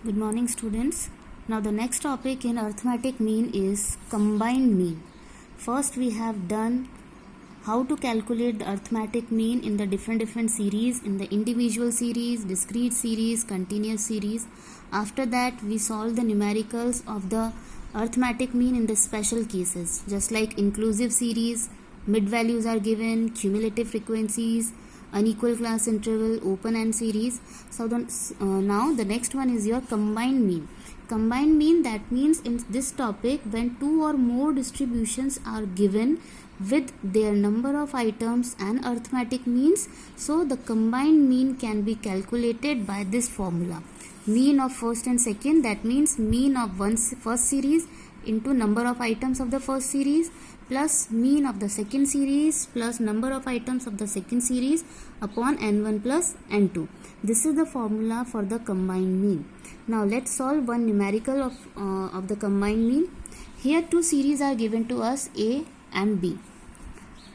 Good morning, students. Now the next topic in arithmetic mean is combined mean. First we have done how to calculate the arithmetic mean in the different series, in the individual series, discrete series, continuous series. After that we solve the numericals of the arithmetic mean in the special cases, just like inclusive series, mid values are given, cumulative frequencies, unequal class interval, open end series. So now the next one is your combined mean. Combined mean, that means in this topic when two or more distributions are given with their number of items and arithmetic means, so the combined mean can be calculated by this formula. Mean of first and second, that means mean of first series into number of items of the first series plus mean of the second series plus number of items of the second series upon n1 plus n2. This is the formula for the combined mean. Now let's solve one numerical of the combined mean. Here two series are given to us, A and B.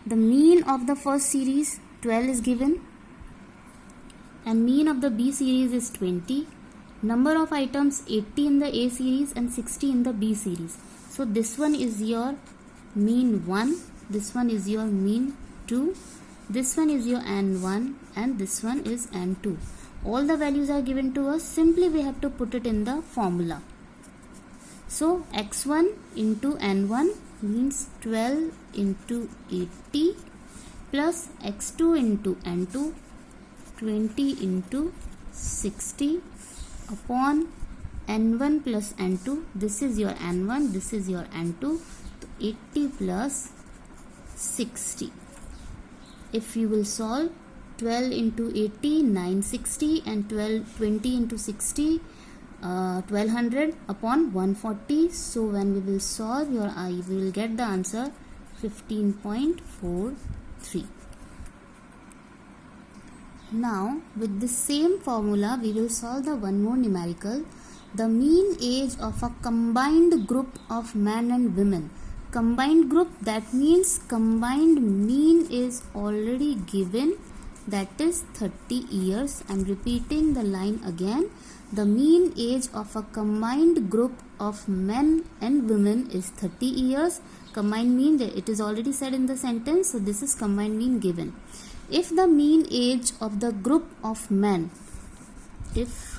The mean of the first series 12 is given and mean of the B series is 20. Number of items 80 in the A series and 60 in the B series. So this one is your mean 1, this one is your mean 2, this one is your n1 and this one is n2. All the values are given to us. Simply we have to put it in the formula. So x1 into n1 means 12 into 80 plus x2 into n2 20 into 60 upon n1 plus n2. This is your n1, this is your n2. 80 plus 60. If you will solve 12 into 80, 960 and 20 into 60, 1200 upon 140. So when we will solve we will get the answer 15.43. Now with the same formula we will solve the one more numerical. The mean age of a combined group of men and women. Combined group, that means combined mean is already given, that is 30 years. I am repeating the line again. The mean age of a combined group of men and women is 30 years. Combined mean, it is already said in the sentence, so this is combined mean given. If the mean age of the group of men, if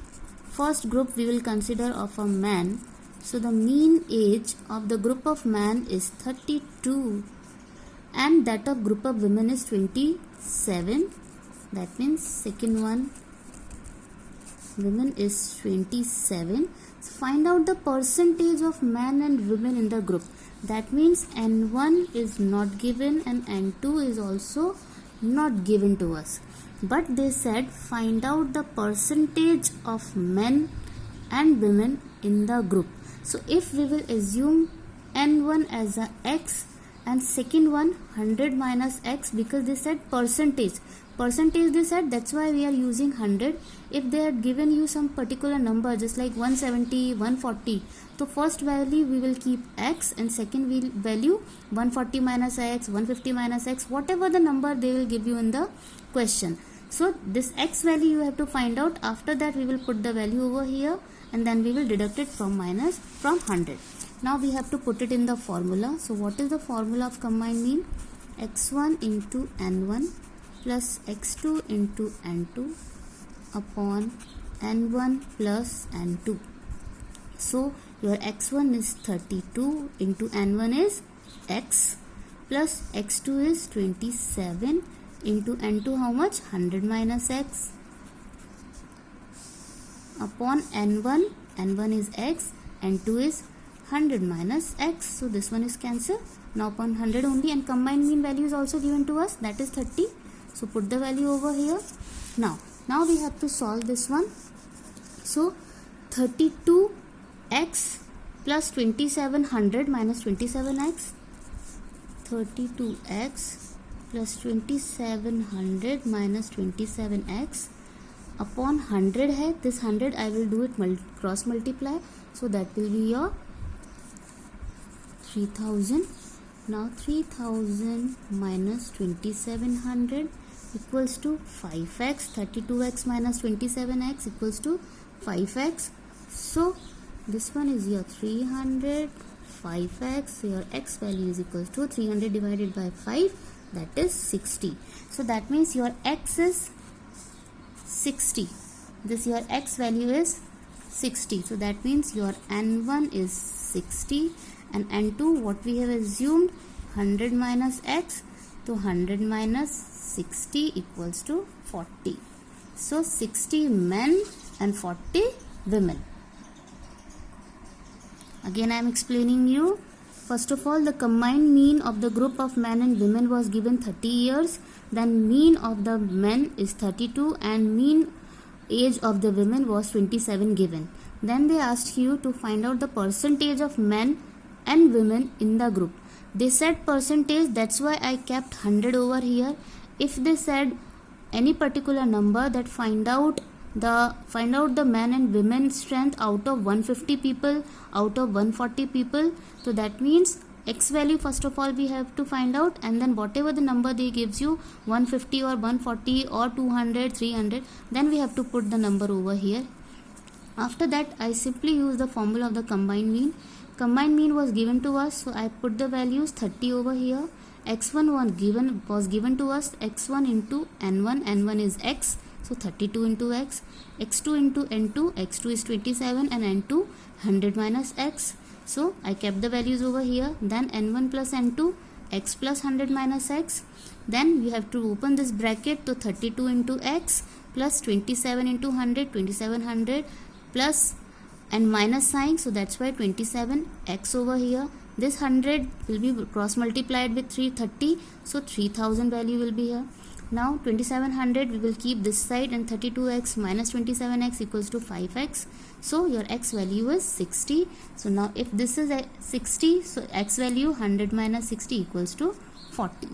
first group we will consider of a man, so the mean age of the group of man is 32 and that of group of women is 27. That means second one, women is 27. So find out the percentage of men and women in the group. That means n1 is not given and n2 is also not given to us. But they said find out the percentage of men and women in the group. So if we will assume n1 as a x and second one 100 minus x, because they said percentage they said, that's why we are using 100. If they had given you some particular number just like 170, 140, so first value we will keep x and second value 140 minus x, 150 minus x, whatever the number they will give you in the question. So this x value you have to find out. After that we will put the value over here and then we will deduct it from 100. Now we have to put it in the formula. So what is the formula of combined mean? x1 into n1 plus x2 into n2 upon n1 plus n2. So your x1 is 32 into n1 is x plus x2 is 27 into n2 how much? 100 minus x upon n1 is x, n2 is 100 minus x. So this one is cancelled. Now upon 100 only, and combined mean value is also given to us, that is 30. So put the value over here. Now we have to solve this one. So 32x plus 2700 minus 27x, 32x plus 2700 minus 27x upon 100 hai. This 100 I will do it cross multiply, so that will be your 3000. Now 3000 minus 2700 equals to 5x. 32x minus 27x equals to 5x. So this one is your 300, 5x, your x value is equals to 300 divided by 5, that is 60. So that means your x is 60. This your x value is 60. So that means your n1 is 60 and n2 what we have assumed 100 minus x, to 100 minus 60 equals to 40. So 60 men and 40 women. Again I am explaining you. First of all, the combined mean of the group of men and women was given 30 years. Then mean of the men is 32 and mean age of the women was 27 given. Then they asked you to find out the percentage of men and women in the group. They said percentage, that's why I kept 100 over here. If they said any particular number, that find out the men and women strength out of 150 people, out of 140 people. So that means x value first of all we have to find out, and then whatever the number they gives you, 150 or 140 or 200, 300, then we have to put the number over here. After that I simply use the formula of the combined mean. Combined mean was given to us, so I put the values 30 over here. X1 was given to us, x1 into n1 is x, so 32 into x, x2 into n2, x2 is 27 and n2 100 minus x. So I kept the values over here. Then n1 plus n2, x plus 100 minus x. Then we have to open this bracket, to 32 into x plus 27 into 100, 2700 plus and minus sign, so that's why 27x over here. This 100 will be cross multiplied with 330, so 3000 value will be here. Now 2700 we will keep this side, and 32x minus 27x equals to 5x. So your x value is 60. So now if this is 60, so x value 100 minus 60 equals to 40.